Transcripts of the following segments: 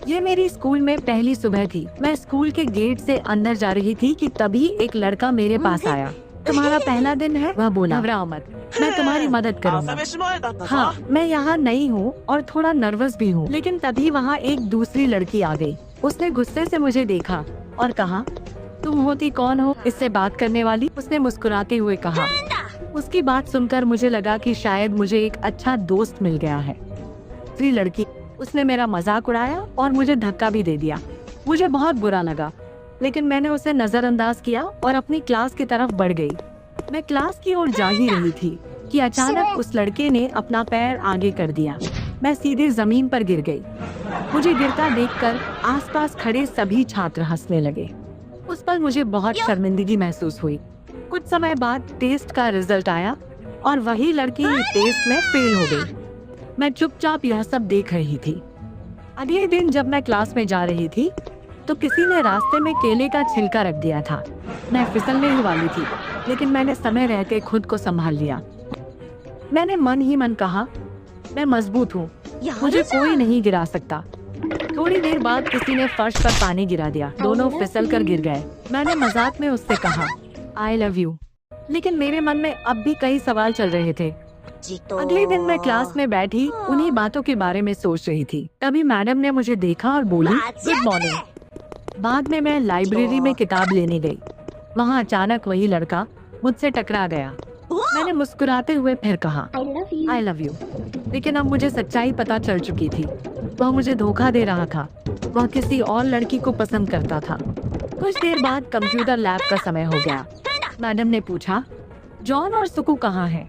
ये मेरी स्कूल में पहली सुबह थी। मैं स्कूल के गेट से अंदर जा रही थी कि तभी एक लड़का मेरे पास आया। तुम्हारा पहला दिन है? वह बोला। घबराओ मत, मैं तुम्हारी मदद करूँगा। हाँ, मैं यहाँ नई हूँ और थोड़ा नर्वस भी हूँ। लेकिन तभी वहाँ एक दूसरी लड़की आ गई। उसने गुस्से से मुझे देखा और कहा, तुम होती कौन हो इससे बात करने वाली? उसने मुस्कुराते हुए कहा। उसकी बात सुनकर मुझे लगा कि शायद मुझे एक अच्छा दोस्त मिल गया है। दूसरी लड़की, उसने मेरा मजाक उड़ाया और मुझे धक्का भी दे दिया। मुझे बहुत बुरा लगा, लेकिन मैंने उसे नजरअंदाज किया और अपनी क्लास की तरफ बढ़ गई। मैं क्लास की ओर जा ही रही थी कि अचानक उस लड़के ने अपना पैर आगे कर दिया। मैं सीधे जमीन पर गिर गई। मुझे गिरता देखकर आसपास खड़े सभी छात्र हंसने लगे। उस पर मुझे बहुत शर्मिंदगी महसूस हुई। कुछ समय बाद टेस्ट का रिजल्ट आया और वही लड़की टेस्ट में फेल हो गई। मैं चुपचाप यह सब देख रही थी। अगले दिन जब मैं क्लास में जा रही थी तो किसी ने रास्ते में केले का छिलका रख दिया था। मैं फिसलने ही वाली थी, लेकिन मैंने समय रहते खुद को संभाल लिया। मैंने मन ही मन कहा, मैं मजबूत हूँ, मुझे कोई नहीं गिरा सकता। थोड़ी देर बाद किसी ने फर्श पर पानी गिरा दिया। दोनों फिसल कर गिर गए। मैंने मजाक में उससे कहा, आई लव यू, लेकिन मेरे मन में अब भी कई सवाल चल रहे थे। अगले दिन मैं क्लास में बैठी उन्हीं बातों के बारे में सोच रही थी। तभी मैडम ने मुझे देखा और बोली, गुड मॉर्निंग। बाद में मैं लाइब्रेरी में किताब लेने गई। वहाँ अचानक वही लड़का मुझसे टकरा गया। मैंने मुस्कुराते हुए फिर कहा, आई लव यू, लेकिन अब मुझे सच्चाई पता चल चुकी थी। वह मुझे धोखा दे रहा था। वह किसी और लड़की को पसंद करता था। कुछ देर बाद कंप्यूटर लैब का समय हो गया। मैडम ने पूछा, जॉन और सुकू कहाँ हैं?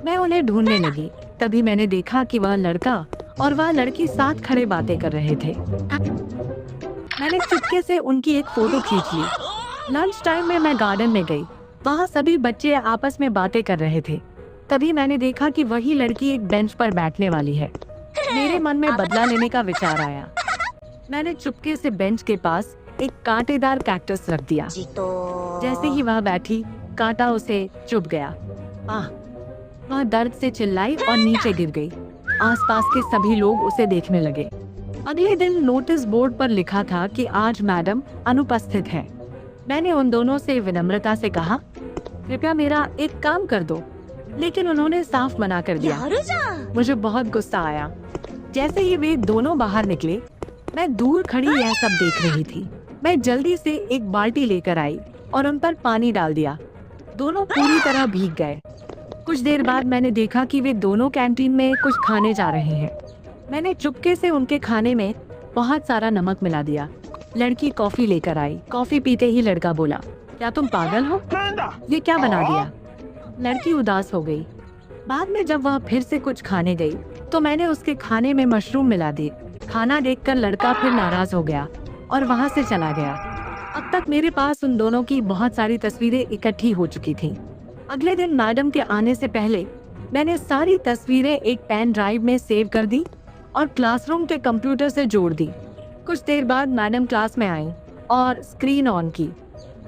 मैं उन्हें ढूंढने लगी। तभी मैंने देखा कि वह लड़का और वह लड़की साथ खड़े बातें कर रहे थे। मैंने चुपके से उनकी एक फोटो खींच ली। लंच टाइम में मैं गार्डन में गई। वहाँ सभी बच्चे आपस में बातें कर रहे थे। तभी मैंने देखा कि वही लड़की एक बेंच पर बैठने वाली है। मेरे मन में बदला लेने का विचार आया। मैंने चुपके से बेंच के पास एक कांटेदार कैक्टस रख दिया। जैसे ही वह बैठी, कांटा उसे चुभ गया। वह दर्द से चिल्लाई और नीचे गिर गई। आसपास के सभी लोग उसे देखने लगे। अगले दिन नोटिस बोर्ड पर लिखा था कि आज मैडम अनुपस्थित है। मैंने उन दोनों से विनम्रता से कहा, कृपया मेरा एक काम कर दो, लेकिन उन्होंने साफ मना कर दिया। मुझे बहुत गुस्सा आया। जैसे ही वे दोनों बाहर निकले, मैं दूर खड़ी यह सब देख रही थी। मैं जल्दी से एक बाल्टी लेकर आई और उन पर पानी डाल दिया। दोनों पूरी तरह भीग गए। कुछ देर बाद मैंने देखा कि वे दोनों कैंटीन में कुछ खाने जा रहे हैं। मैंने चुपके से उनके खाने में बहुत सारा नमक मिला दिया। लड़की कॉफी लेकर आई। कॉफी पीते ही लड़का बोला, क्या तुम पागल हो? ये क्या बना दिया? लड़की उदास हो गई। बाद में जब वह फिर से कुछ खाने गई तो मैंने उसके खाने में मशरूम मिला दी। खाना देखकर लड़का फिर नाराज हो गया और वहाँ से चला गया। अब तक मेरे पास उन दोनों की बहुत सारी तस्वीरें इकट्ठी हो चुकी थीं। अगले दिन मैडम के आने से पहले मैंने सारी तस्वीरें एक पेन ड्राइव में सेव कर दी और क्लासरूम के कंप्यूटर से जोड़ दी। कुछ देर बाद मैडम क्लास में आई और स्क्रीन ऑन की।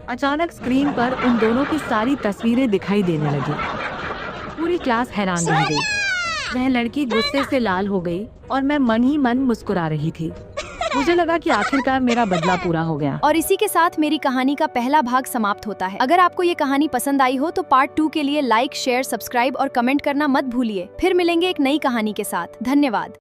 अचानक स्क्रीन पर उन दोनों की सारी तस्वीरें दिखाई देने लगी। पूरी क्लास हैरान रह गई। वह लड़की गुस्से से लाल हो गई और मैं मन ही मन मुस्कुरा रही थी। मुझे लगा कि आखिरकार मेरा बदला पूरा हो गया। और इसी के साथ मेरी कहानी का पहला भाग समाप्त होता है। अगर आपको ये कहानी पसंद आई हो तो पार्ट 2 के लिए लाइक, शेयर, सब्सक्राइब और कमेंट करना मत भूलिए। फिर मिलेंगे एक नई कहानी के साथ। धन्यवाद।